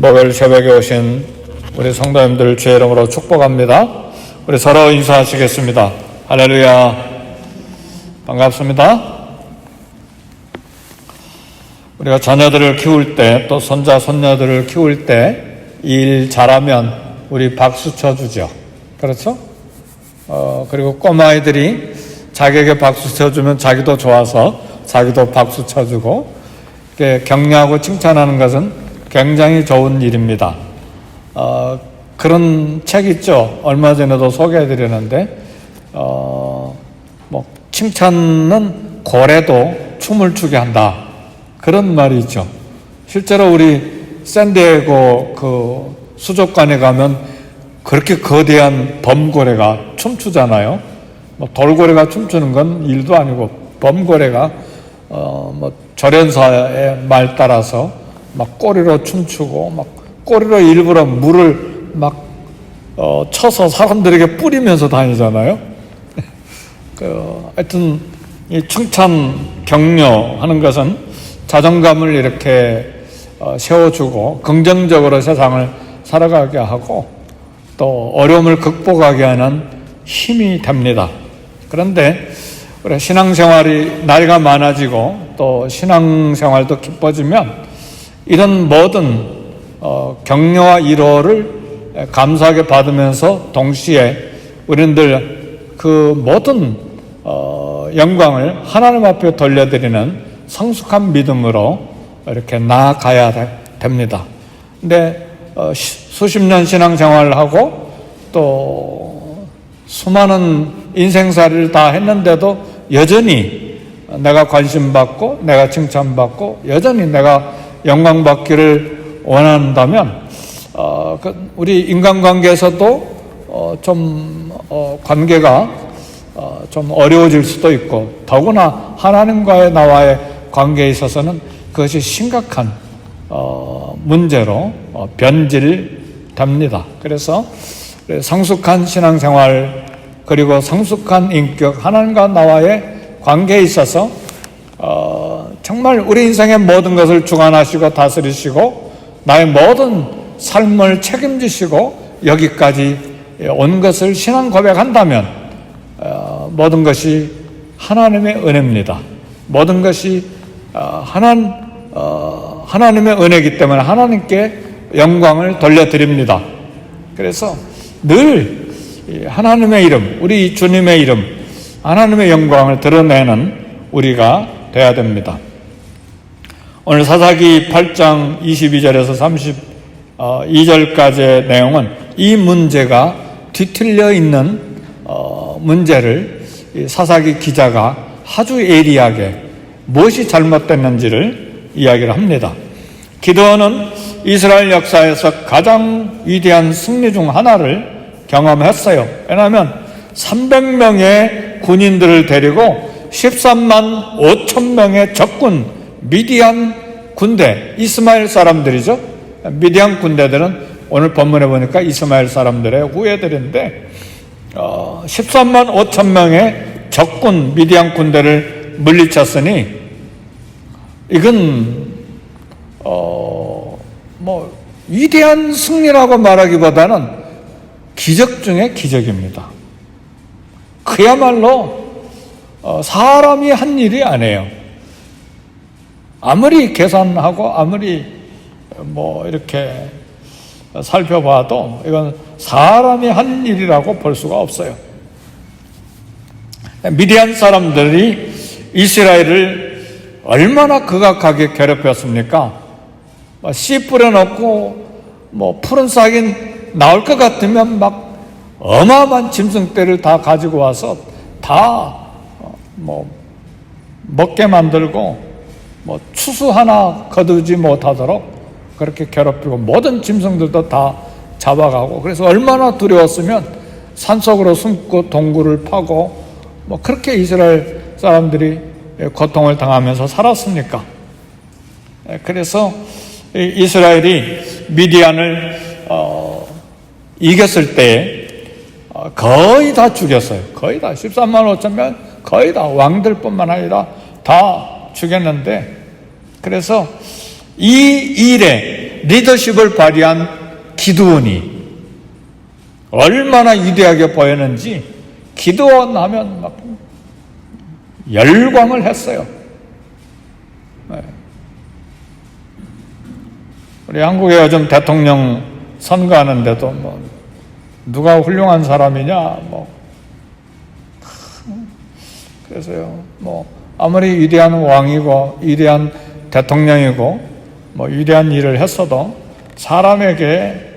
목요일 새벽에 오신 우리 성도님들 주의 이름으로 축복합니다. 우리 서로 인사하시겠습니다. 할렐루야. 반갑습니다. 우리가 자녀들을 키울 때, 또 손자, 손녀들을 키울 때 일 잘하면 우리 박수 쳐주죠. 그렇죠? 그리고 꼬마아이들이 자기에게 박수 쳐주면 자기도 좋아서 자기도 박수 쳐주고, 이렇게 격려하고 칭찬하는 것은 굉장히 좋은 일입니다. 그런 책 있죠. 얼마 전에도 소개해드렸는데, 칭찬은 고래도 춤을 추게 한다. 그런 말이 있죠. 실제로 우리 샌디에고 그 수족관에 가면 그렇게 거대한 범고래가 춤추잖아요. 돌고래가 춤추는 건 일도 아니고, 범고래가 절연사의 말 따라서 막 꼬리로 춤추고, 막 꼬리로 일부러 물을 막 쳐서 사람들에게 뿌리면서 다니잖아요. 하여튼 이 칭찬, 격려하는 것은 자존감을 이렇게 세워주고 긍정적으로 세상을 살아가게 하고 또 어려움을 극복하게 하는 힘이 됩니다. 그런데 우리 신앙생활이 나이가 많아지고 또 신앙생활도 깊어지면 이런 모든 격려와 위로를 감사하게 받으면서 동시에 우리들 그 모든 영광을 하나님 앞에 돌려드리는 성숙한 믿음으로 이렇게 나아가야 됩니다. 근데 수십 년 신앙생활을 하고 또 수많은 인생살이를 다 했는데도 여전히 내가 관심받고 내가 칭찬받고 여전히 내가 영광받기를 원한다면 우리 인간관계에서도 좀 관계가 좀 어려워질 수도 있고, 더구나 하나님과의 나와의 관계에 있어서는 그것이 심각한 문제로 변질됩니다. 그래서 성숙한 신앙생활 그리고 성숙한 인격, 하나님과 나와의 관계에 있어서 정말 우리 인생의 모든 것을 주관하시고 다스리시고 나의 모든 삶을 책임지시고 여기까지 온 것을 신앙 고백한다면 모든 것이 하나님의 은혜입니다. 모든 것이 하나님의 은혜이기 때문에 하나님께 영광을 돌려드립니다. 그래서 늘 하나님의 이름, 우리 주님의 이름, 하나님의 영광을 드러내는 우리가 되어야 됩니다. 오늘 사사기 8장 22절에서 32절까지의 내용은 이 문제가 뒤틀려 있는 문제를 사사기 기자가 아주 예리하게 무엇이 잘못됐는지를 이야기를 합니다. 기드온은 이스라엘 역사에서 가장 위대한 승리 중 하나를 경험했어요. 왜냐하면 300명의 군인들을 데리고 13만 5천 명의 적군 미디안 군대, 이스마엘 사람들이죠. 미디안 군대들은 오늘 본문에 보니까 이스마엘 사람들의 후예들인데 13만 5천 명의 적군 미디안 군대를 물리쳤으니 이건 위대한 승리라고 말하기보다는 기적 중의 기적입니다. 그야말로 사람이 한 일이 아니에요. 아무리 계산하고 아무리 이렇게 살펴봐도 이건 사람이 한 일이라고 볼 수가 없어요. 미디안 사람들이 이스라엘을 얼마나 극악하게 괴롭혔습니까? 씨 뿌려놓고 푸른 싹이 나올 것 같으면 막 어마어마한 짐승떼를 다 가지고 와서 다 먹게 만들고 추수 하나 거두지 못하도록 그렇게 괴롭히고 모든 짐승들도 다 잡아가고, 그래서 얼마나 두려웠으면 산속으로 숨고 동굴을 파고 그렇게 이스라엘 사람들이 고통을 당하면서 살았습니까? 그래서 이스라엘이 미디안을 이겼을 때 거의 다 죽였어요. 거의 다 13만 5천 명 거의 다 왕들뿐만 아니라 다 죽였는데, 그래서 이 일에 리더십을 발휘한 기드온이 얼마나 위대하게 보였는지 기드온 하면 막 열광을 했어요. 우리 한국에 요즘 대통령 선거하는데도 뭐 누가 훌륭한 사람이냐 그래서요 뭐 아무리 위대한 왕이고 위대한 대통령이고 뭐 위대한 일을 했어도 사람에게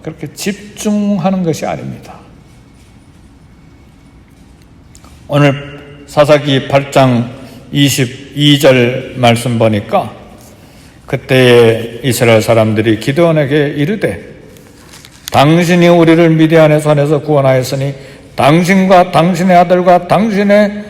그렇게 집중하는 것이 아닙니다. 오늘 사사기 8장 22절 말씀 보니까 그때의 이스라엘 사람들이 기드온에게 이르되 당신이 우리를 미디안의 손에서 구원하였으니 당신과 당신의 아들과 당신의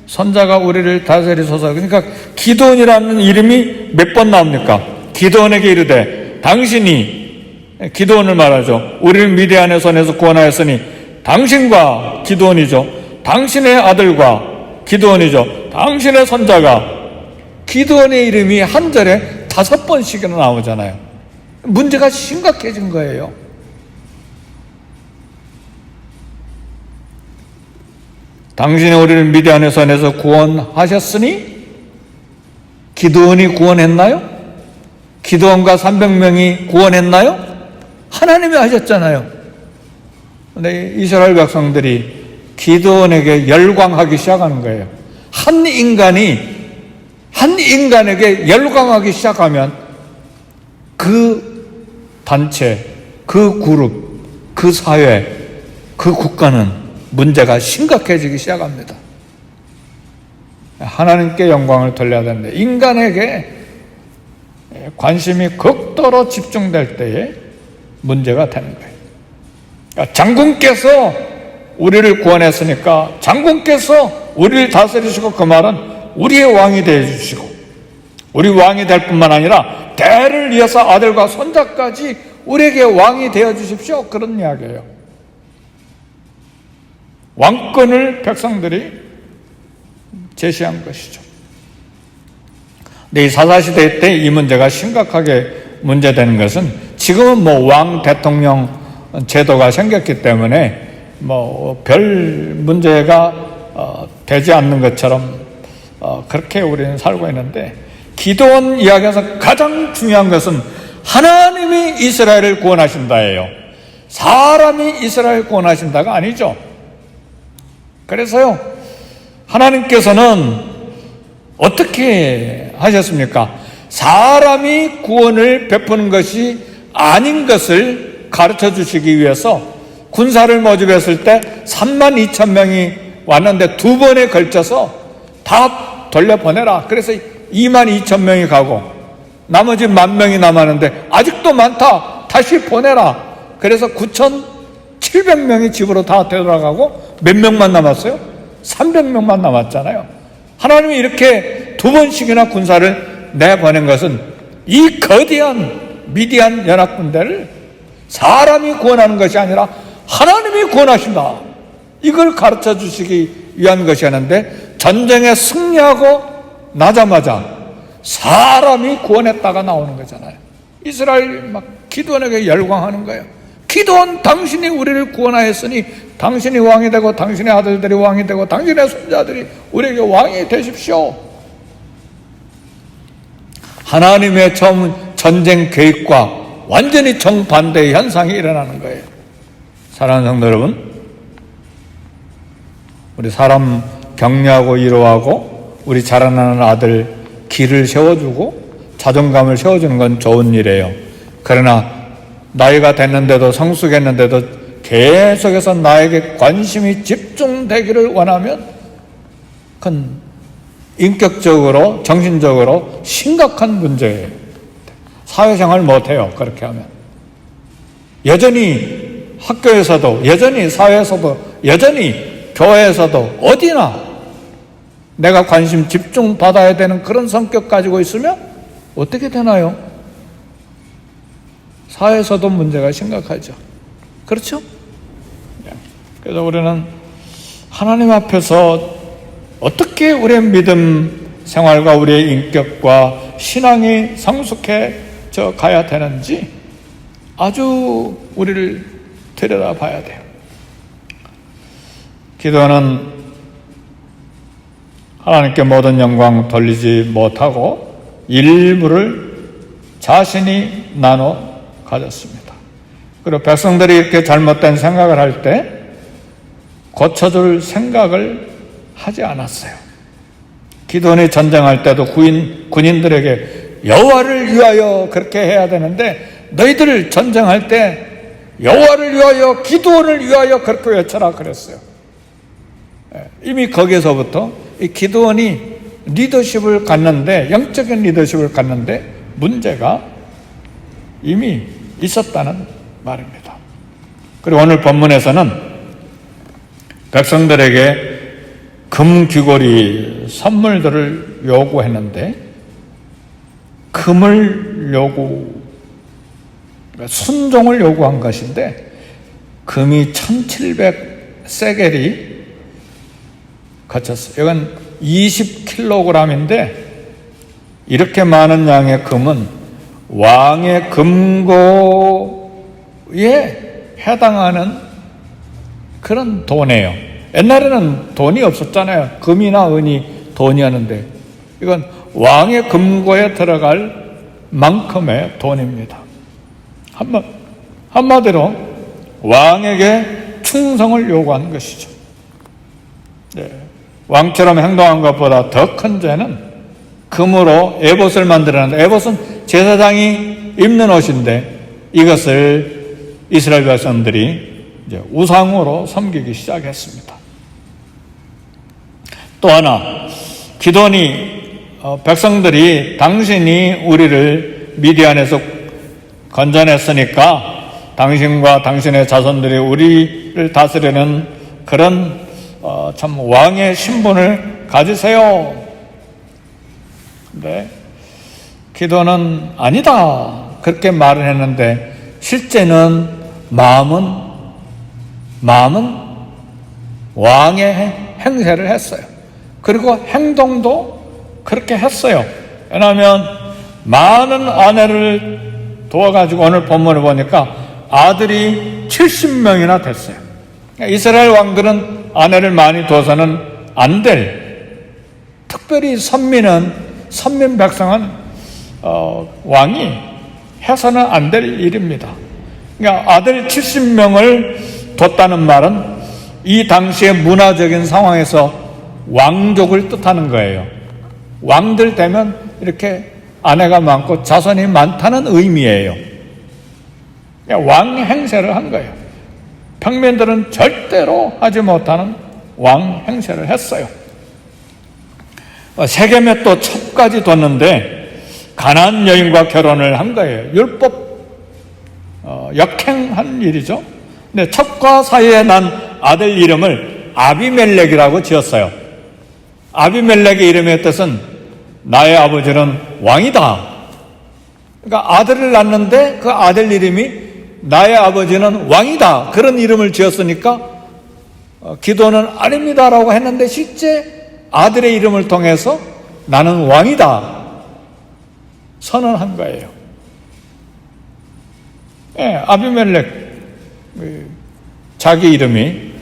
손자가 우리를 다스리소서. 그러니까 기드온이라는 이름이 몇 번 나옵니까? 기드온에게 이르되 당신이, 기드온을 말하죠. 우리를 미디안의 손에서 구원하였으니 당신과 기드온이죠. 당신의 아들과 기드온이죠. 당신의 손자가, 기드온의 이름이 한 절에 5번씩이나 나오잖아요. 문제가 심각해진 거예요. 당신이 우리를 미디안의 손에서 구원하셨으니 기드온이 구원했나요? 기드온과 300명이 구원했나요? 하나님이 하셨잖아요. 근데 이스라엘 백성들이 기드온에게 열광하기 시작하는 거예요. 한 인간에게 열광하기 시작하면 그 단체, 그 그룹, 그 사회, 그 국가는 문제가 심각해지기 시작합니다. 하나님께 영광을 돌려야 되는데 인간에게 관심이 극도로 집중될 때에 문제가 되는 거예요. 그러니까 장군께서 우리를 구원했으니까 장군께서 우리를 다스리시고 그 말은 우리의 왕이 되어주시고 우리 왕이 될 뿐만 아니라 대를 이어서 아들과 손자까지 우리에게 왕이 되어주십시오. 그런 이야기예요. 왕권을 백성들이 제시한 것이죠. 근데 이 사사시대 때 이 문제가 심각하게 문제되는 것은 지금은 뭐 왕 대통령 제도가 생겼기 때문에 뭐 별 문제가 되지 않는 것처럼 그렇게 우리는 살고 있는데 기드온 이야기에서 가장 중요한 것은 하나님이 이스라엘을 구원하신다예요. 사람이 이스라엘을 구원하신다가 아니죠. 그래서요, 하나님께서는 어떻게 하셨습니까? 사람이 구원을 베푸는 것이 아닌 것을 가르쳐 주시기 위해서 군사를 모집했을 때 32,000명이 왔는데 2번에 걸쳐서 다 돌려보내라. 그래서 22,000명이 가고 나머지 10,000명이 남았는데 아직도 많다. 다시 보내라. 그래서 9,700명이 집으로 다 되돌아가고 몇 명만 남았어요? 300명만 남았잖아요. 하나님이 이렇게 2번씩이나 군사를 내보낸 것은 이 거대한 미디안 연합군대를 사람이 구원하는 것이 아니라 하나님이 구원하신다. 이걸 가르쳐 주시기 위한 것이었는데 전쟁에 승리하고 나자마자 사람이 구원했다가 나오는 거잖아요. 이스라엘 막 기드온에게 열광하는 거예요. 기드온, 당신이 우리를 구원하였으니 당신이 왕이 되고 당신의 아들들이 왕이 되고 당신의 손자들이 우리에게 왕이 되십시오. 하나님의 전쟁 계획과 완전히 정반대의 현상이 일어나는 거예요. 사랑하는 성도 여러분, 우리 사람 격려하고 위로하고 우리 자라나는 아들 길을 세워주고 자존감을 세워주는 건 좋은 일이에요. 그러나 나이가 됐는데도 성숙했는데도 계속해서 나에게 관심이 집중되기를 원하면 그건 인격적으로 정신적으로 심각한 문제예요. 사회생활 못해요. 그렇게 하면 여전히 학교에서도 여전히 사회에서도 여전히 교회에서도 어디나 내가 관심 집중 받아야 되는 그런 성격 가지고 있으면 어떻게 되나요? 사회에서도 문제가 심각하죠. 그렇죠? 그래서 우리는 하나님 앞에서 어떻게 우리의 믿음 생활과 우리의 인격과 신앙이 성숙해질 가야 되는지 아주 우리를 들여다봐야 돼요. 기도는 하나님께 모든 영광 돌리지 못하고 일부를 자신이 나눠 가졌습니다. 그리고 백성들이 이렇게 잘못된 생각을 할 때 고쳐줄 생각을 하지 않았어요. 기도원이 전쟁할 때도 군인들에게 여호와를 위하여 그렇게 해야 되는데 너희들 전쟁할 때 여호와를 위하여 기도원을 위하여 그렇게 외쳐라 그랬어요. 이미 거기에서부터 이 기도원이 리더십을 갖는데, 영적인 리더십을 갖는데 문제가 이미 있었다는 말입니다. 그리고 오늘 본문에서는 백성들에게 금 귀고리 선물들을 요구했는데 금을 순종을 요구한 것인데 금이 1700세겔이 거쳤어요. 이건 20kg인데 이렇게 많은 양의 금은 왕의 금고에 해당하는 그런 돈이에요. 옛날에는 돈이 없었잖아요. 금이나 은이 돈이었는데 이건 왕의 금고에 들어갈 만큼의 돈입니다. 한마디로 왕에게 충성을 요구하는 것이죠. 네. 왕처럼 행동한 것보다 더 큰 죄는 금으로 에봇을 만들었는데, 에봇은 제사장이 입는 옷인데 이것을 이스라엘 백성들이 이제 우상으로 섬기기 시작했습니다. 또 하나, 기도원이 백성들이 당신이 우리를 미디안에서 건져냈으니까 당신과 당신의 자손들이 우리를 다스리는 그런 참 왕의 신분을 가지세요. 근데 기도는 아니다 그렇게 말을 했는데 실제는 마음은 왕의 행세를 했어요. 그리고 행동도 그렇게 했어요. 왜냐하면 많은 아내를 도와가지고 오늘 본문을 보니까 아들이 70명이나 됐어요. 이스라엘 왕들은 아내를 많이 둬서는 안 될, 특별히 선민 백성은 왕이 해서는 안 될 일입니다. 그러니까 아들 70명을 뒀다는 말은 이 당시의 문화적인 상황에서 왕족을 뜻하는 거예요. 왕들 되면 이렇게 아내가 많고 자손이 많다는 의미예요. 그러니까 왕 행세를 한 거예요. 평민들은 절대로 하지 못하는 왕 행세를 했어요. 세겜에 또 첩까지 뒀는데 가나안 여인과 결혼을 한 거예요. 율법 역행한 일이죠. 근데 첩과 사이에 난 아들 이름을 아비멜렉이라고 지었어요. 아비멜렉의 이름의 뜻은 나의 아버지는 왕이다. 그러니까 아들을 낳는데 그 아들 이름이 나의 아버지는 왕이다, 그런 이름을 지었으니까 기도는 아닙니다라고 했는데 실제 아들의 이름을 통해서 나는 왕이다 선언한 거예요. 네, 아비멜렉 자기 이름이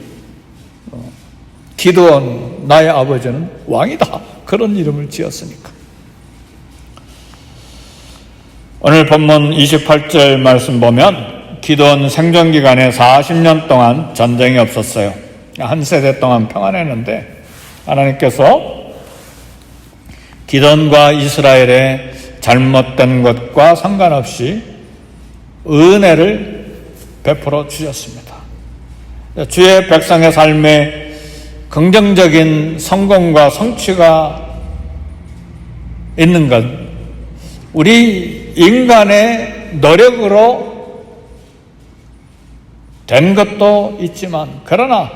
기도원 나의 아버지는 왕이다 그런 이름을 지었으니까. 오늘 본문 28절 말씀 보면 기도원 생존기간에 40년 동안 전쟁이 없었어요. 한 세대 동안 평안했는데 하나님께서 기도원과 이스라엘의 잘못된 것과 상관없이 은혜를 베풀어 주셨습니다. 주의 백성의 삶에 긍정적인 성공과 성취가 있는 것, 우리 인간의 노력으로 된 것도 있지만 그러나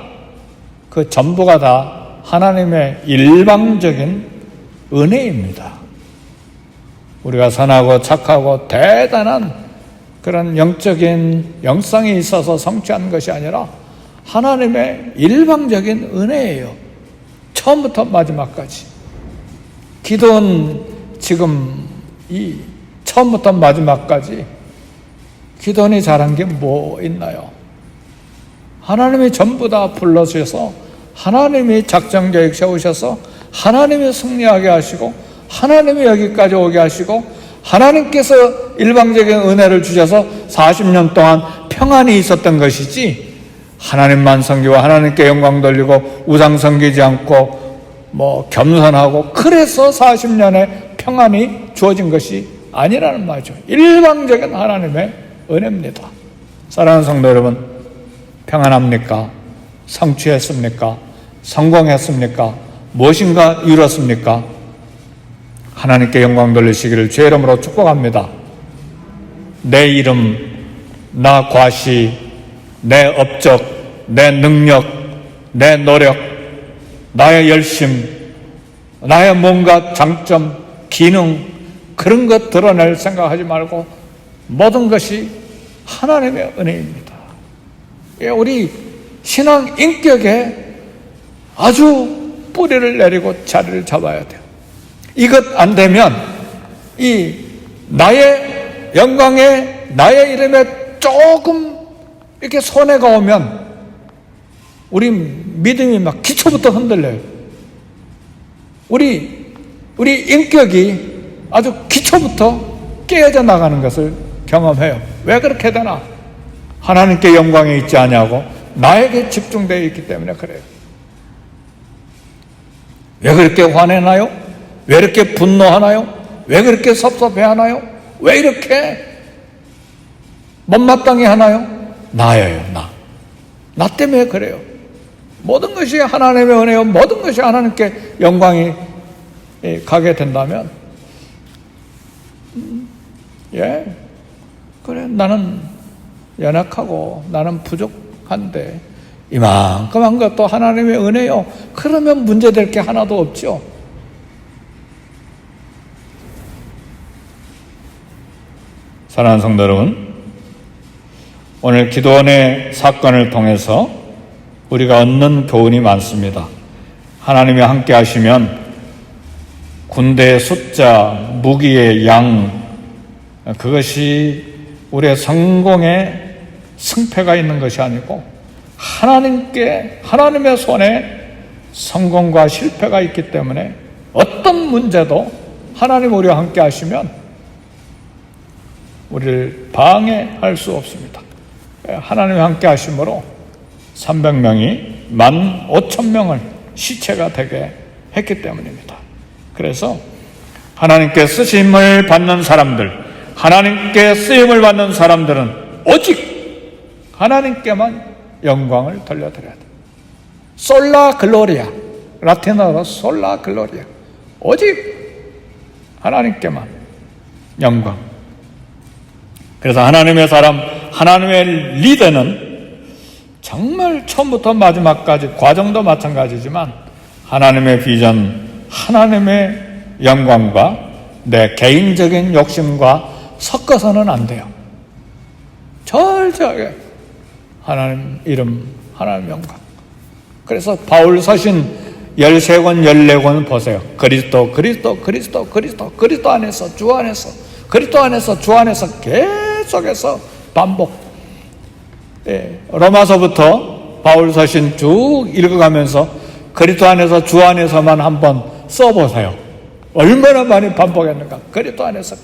그 전부가 다 하나님의 일방적인 은혜입니다. 우리가 선하고 착하고 대단한 그런 영적인 영성이 있어서 성취한 것이 아니라 하나님의 일방적인 은혜예요. 처음부터 마지막까지. 기도는 지금 이 처음부터 마지막까지 기도원이 잘한 게 뭐 있나요? 하나님이 전부 다 불러주셔서 하나님이 작전계획 세우셔서 하나님이 승리하게 하시고 하나님이 여기까지 오게 하시고 하나님께서 일방적인 은혜를 주셔서 40년 동안 평안이 있었던 것이지, 하나님만 섬기고 하나님께 영광 돌리고 우상 섬기지 않고 겸손하고 그래서 40년의 평안이 주어진 것이 아니라는 말이죠. 일방적인 하나님의 은혜입니다. 사랑하는 성도 여러분, 평안합니까? 성취했습니까? 성공했습니까? 무엇인가 이뤘습니까? 하나님께 영광 돌리시기를 주의 이름으로 축복합니다. 내 이름, 나 과시, 내 업적, 내 능력, 내 노력, 나의 열심, 나의 뭔가 장점, 기능, 그런 것 드러낼 생각하지 말고 모든 것이 하나님의 은혜입니다. 우리 신앙 인격에 아주 뿌리를 내리고 자리를 잡아야 돼요. 이것 안 되면 이 나의 영광에, 나의 이름에 조금 이렇게 손해가 오면 우리 믿음이 막 기초부터 흔들려요. 우리 인격이 아주 기초부터 깨어져 나가는 것을 경험해요. 왜 그렇게 되나? 하나님께 영광이 있지 않냐고 나에게 집중되어 있기 때문에 그래요. 왜 그렇게 화내나요? 왜 이렇게 분노하나요? 왜 그렇게 섭섭해하나요? 왜 이렇게 못마땅해 하나요? 나예요, 나 때문에 그래요. 모든 것이 하나님의 은혜요, 모든 것이 하나님께 영광이 가게 된다면, 그래, 나는 연약하고 나는 부족한데 이만큼 한 것도 하나님의 은혜요. 그러면 문제될 게 하나도 없죠. 사랑하는 성도 여러분, 오늘 기도원의 사건을 통해서 우리가 얻는 교훈이 많습니다. 하나님이 함께 하시면 군대의 숫자, 무기의 양, 그것이 우리의 성공에 승패가 있는 것이 아니고 하나님의 손에 성공과 실패가 있기 때문에 어떤 문제도 하나님 우리와 함께 하시면 우리를 방해할 수 없습니다. 하나님이 함께 하심으로 300명이 15,000명을 시체가 되게 했기 때문입니다. 그래서 하나님께 쓰심을 받는 사람들, 하나님께 쓰임을 받는 사람들은 오직 하나님께만 영광을 돌려드려야 돼요. 솔라 글로리아, 라틴어로 솔라 글로리아, 오직 하나님께만 영광. 그래서 하나님의 사람, 하나님의 리더는 정말 처음부터 마지막까지 과정도 마찬가지지만 하나님의 비전, 하나님의 영광과 내 개인적인 욕심과 섞어서는 안 돼요. 철저하게 하나님 이름, 하나님 영광. 그래서 바울 서신 13권, 14권 보세요. 그리스도 안에서, 주 안에서, 그리스도 안에서, 주 안에서 계속해서 반복. 로마서부터 바울 서신 쭉 읽어가면서 그리스도 안에서, 주 안에서만 한번 써보세요. 얼마나 많이 반복했는가. 그리스도 안에서.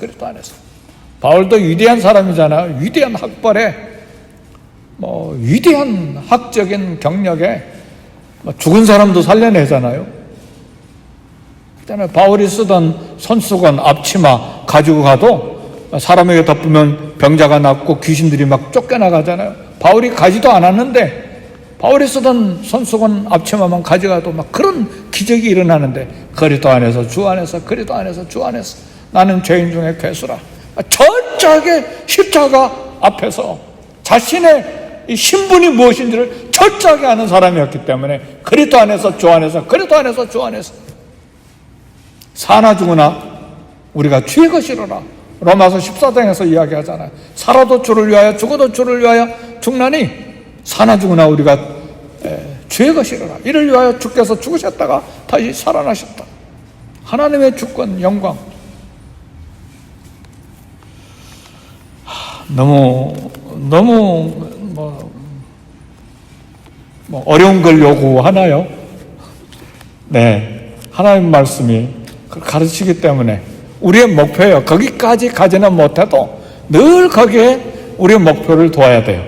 바울도 위대한 사람이잖아요. 위대한 학벌에 위대한 학적인 경력에 죽은 사람도 살려내잖아요. 그다음에 바울이 쓰던 손수건, 앞치마 가지고 가도 사람에게 덮으면 병자가 낫고 귀신들이 막 쫓겨나가잖아요. 바울이 가지도 않았는데 바울이 쓰던 손수건, 앞치마만 가져가도 막 그런 기적이 일어나는데 그리스도 안에서, 주 안에서, 그리스도 안에서, 주 안에서 나는 죄인 중에 괴수라. 철저하게 십자가 앞에서 자신의 이 신분이 무엇인지를 철저하게 아는 사람이었기 때문에 그리스도 안에서, 주 안에서, 그리스도 안에서, 주 안에서 사나 죽으나 우리가 주의 것이로라. 로마서 14장에서 이야기하잖아요. 살아도 주를 위하여, 죽어도 주를 위하여 죽나니 사나 죽으나 우리가 주의 것이로라. 이를 위하여 주께서 죽으셨다가 다시 살아나셨다. 하나님의 주권, 영광. 너무 어려운 걸 요구하나요? 네, 하나님 말씀이 가르치기 때문에 우리의 목표예요. 거기까지 가지는 못해도 늘 거기에 우리의 목표를 두어야 돼요.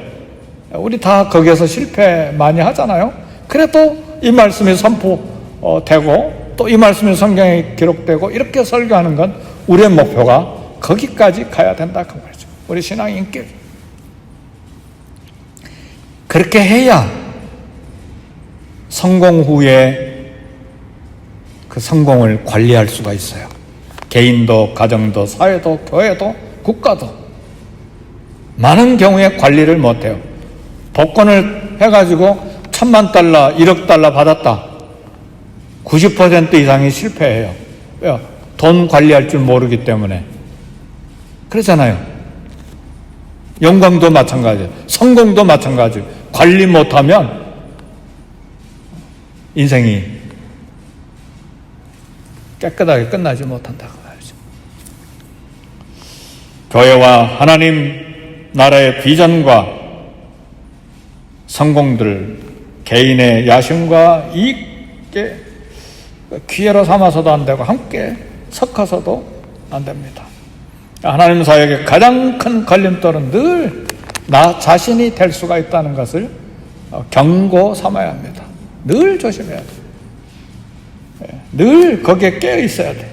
우리 다 거기에서 실패 많이 하잖아요. 그래도 이 말씀이 선포되고 또 이 말씀이 성경에 기록되고 이렇게 설교하는 건 우리의 목표가 거기까지 가야 된다 그 말이죠. 우리 신앙의 인격. 그렇게 해야 성공 후에 그 성공을 관리할 수가 있어요. 개인도, 가정도, 사회도, 교회도, 국가도 많은 경우에 관리를 못해요. 복권을 해가지고 1,000만 달러, 1억 달러 받았다. 90% 이상이 실패해요. 왜요? 돈 관리할 줄 모르기 때문에. 그렇잖아요. 영광도 마찬가지예요. 성공도 마찬가지예요. 관리 못하면 인생이 깨끗하게 끝나지 못한다고 말이죠. 교회와 하나님 나라의 비전과 성공들, 개인의 야심과 이익에 기회로 삼아서도 안 되고 함께 섞어서도 안 됩니다. 하나님 사역의 가장 큰 걸림돌은 늘 나 자신이 될 수가 있다는 것을 경고 삼아야 합니다. 늘 조심해야 돼요. 늘 거기에 깨어 있어야 돼.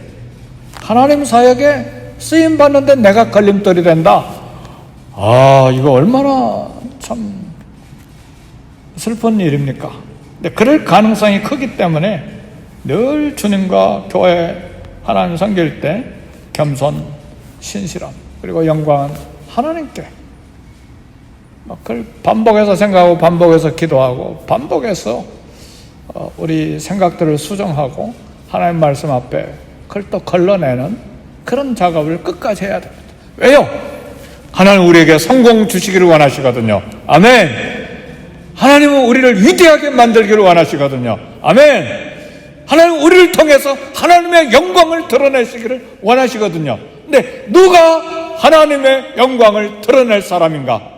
하나님 사역에 쓰임 받는데 내가 걸림돌이 된다. 이거 얼마나 참 슬픈 일입니까? 근데 그럴 가능성이 크기 때문에 늘 주님과 교회 하나님 섬길 때 겸손, 신실함, 그리고 영광은 하나님께. 그걸 반복해서 생각하고 반복해서 기도하고 반복해서 우리 생각들을 수정하고 하나님 말씀 앞에 그걸 또 걸러내는 그런 작업을 끝까지 해야 됩니다. 왜요? 하나님 우리에게 성공 주시기를 원하시거든요. 아멘. 하나님은 우리를 위대하게 만들기를 원하시거든요. 아멘. 하나님은 우리를 통해서 하나님의 영광을 드러내시기를 원하시거든요. 근데 누가 하나님의 영광을 드러낼 사람인가?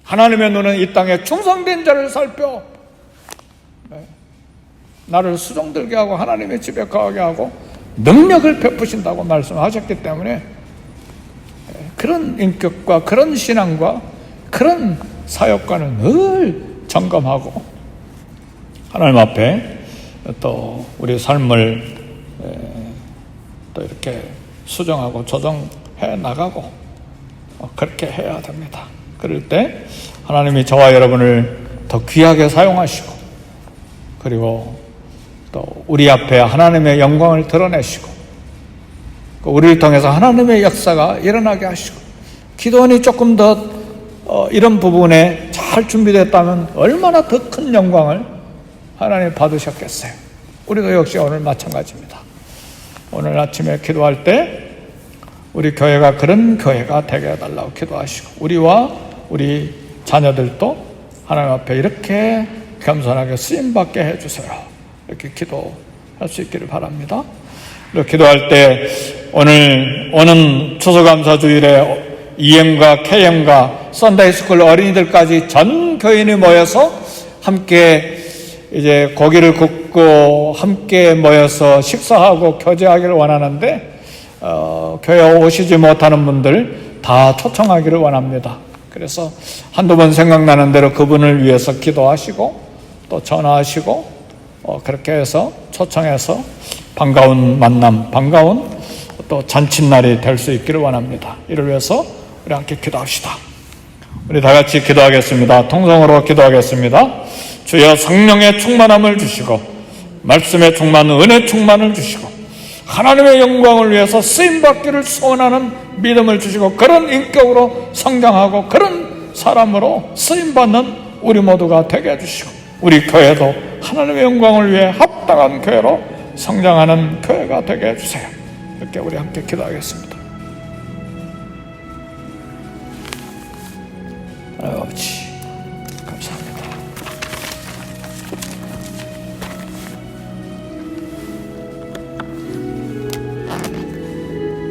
하나님의 눈은 이 땅에 충성된 자를 살펴 나를 수종들게 하고 하나님의 집에 거하게 하고 능력을 베푸신다고 말씀하셨기 때문에 그런 인격과 그런 신앙과 그런 사역과는 늘 점검하고 하나님 앞에 또 우리 삶을 또 이렇게 수정하고 조정해 나가고 그렇게 해야 됩니다. 그럴 때 하나님이 저와 여러분을 더 귀하게 사용하시고 그리고 또 우리 앞에 하나님의 영광을 드러내시고 우리를 통해서 하나님의 역사가 일어나게 하시고 기도원이 조금 더 이런 부분에 잘 준비됐다면 얼마나 더 큰 영광을 하나님 받으셨겠어요. 우리도 역시 오늘 마찬가지입니다. 오늘 아침에 기도할 때 우리 교회가 그런 교회가 되게 해달라고 기도하시고 우리와 우리 자녀들도 하나님 앞에 이렇게 겸손하게 쓰임받게 해주세요. 이렇게 기도할 수 있기를 바랍니다. 그리고 기도할 때 오늘 오는 추수감사주일에 EM과 KM과 썬데이스쿨 어린이들까지 전 교인이 모여서 함께 이제 고기를 굽고 함께 모여서 식사하고 교제하기를 원하는데 교회 오시지 못하는 분들 다 초청하기를 원합니다. 그래서 한두 번 생각나는 대로 그분을 위해서 기도하시고 또 전화하시고 그렇게 해서 초청해서 반가운 만남, 반가운 또 잔칫날이 될 수 있기를 원합니다. 이를 위해서 우리 함께 기도합시다. 우리 다 같이 기도하겠습니다. 통성으로 기도하겠습니다. 주여 성령의 충만함을 주시고 말씀의 충만, 은혜 충만을 주시고 하나님의 영광을 위해서 쓰임받기를 소원하는 믿음을 주시고 그런 인격으로 성장하고 그런 사람으로 쓰임받는 우리 모두가 되게 해주시고 우리 교회도 하나님의 영광을 위해 합당한 교회로 성장하는 교회가 되게 해주세요. 이렇게 우리 함께 기도하겠습니다.